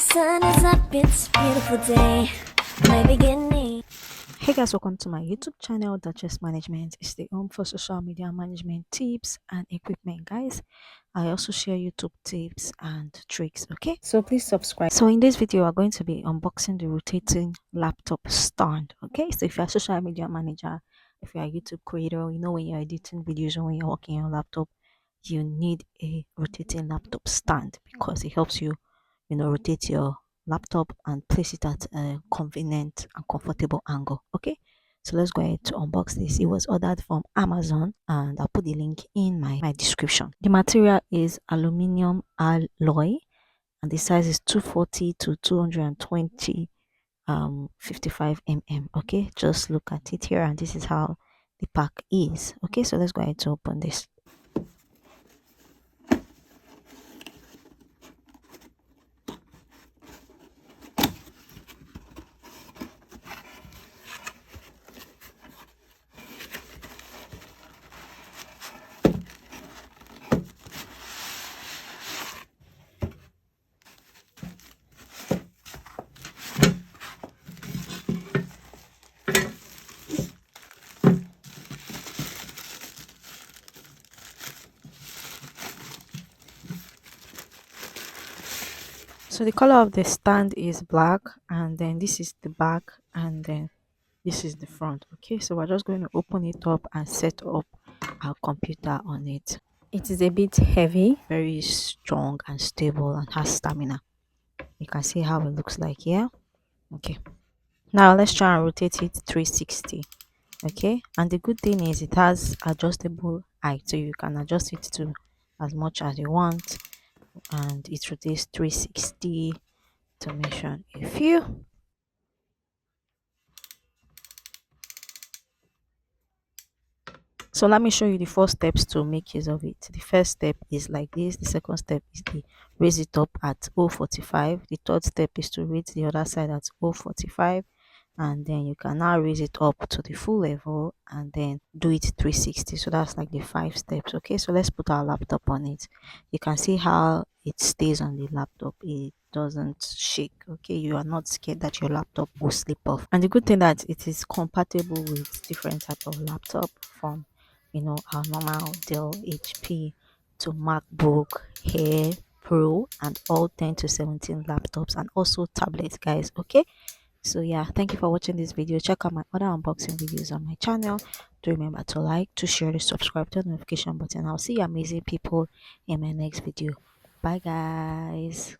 sun is up, it's a beautiful day, my beginning. Hey guys, welcome to my YouTube channel. Duchess Management is the home for social media management tips and equipment, guys. I also share YouTube tips and tricks, okay? So please subscribe. So in this video, we're going to be unboxing the rotating laptop stand, okay? So if you're a social media manager, if you're a YouTube creator, you know when you're editing videos or when you're working on your laptop, you need a rotating laptop stand because it helps you, rotate your laptop and place it at a convenient and comfortable angle. Okay, so let's go ahead to unbox this. It was ordered from Amazon and I'll put the link in my description. The material is aluminum alloy and the size is 240 to 220 55 mm. Okay, just look at it here and this is how the pack is. Okay, so let's go ahead to open this. So the color of the stand is black, and then this is the back, and then this is the front. Okay, so we're just going to open it up and set up our computer on it. It is a bit heavy, very strong and stable, and has stamina. You can see how it looks like here. Okay, now let's try and rotate it 360. Okay, and the good thing is it has adjustable height, so you can adjust it to as much as you want, and it rotates 360 to mention a few. So let me show you the 4 steps to make use of it. The first step is like this. The second step is to raise it up at 0.45. The third step is to raise the other side at 0.45, and then you can now raise it up to the full level and then do it 360. So that's like the 5 steps. Okay, so let's put our laptop on it. You can see how it stays on the laptop. It doesn't shake. Okay, you are not scared that your laptop will slip off. And the good thing that it is compatible with different type of laptop, from our normal Dell HP to MacBook Air Pro and all 10 to 17 laptops, and also tablets, guys. Okay, so yeah, thank you for watching this video. Check out my other unboxing videos on my channel. Do remember to like, to share, to subscribe, to the notification button. I'll see you amazing people in my next video. Bye guys.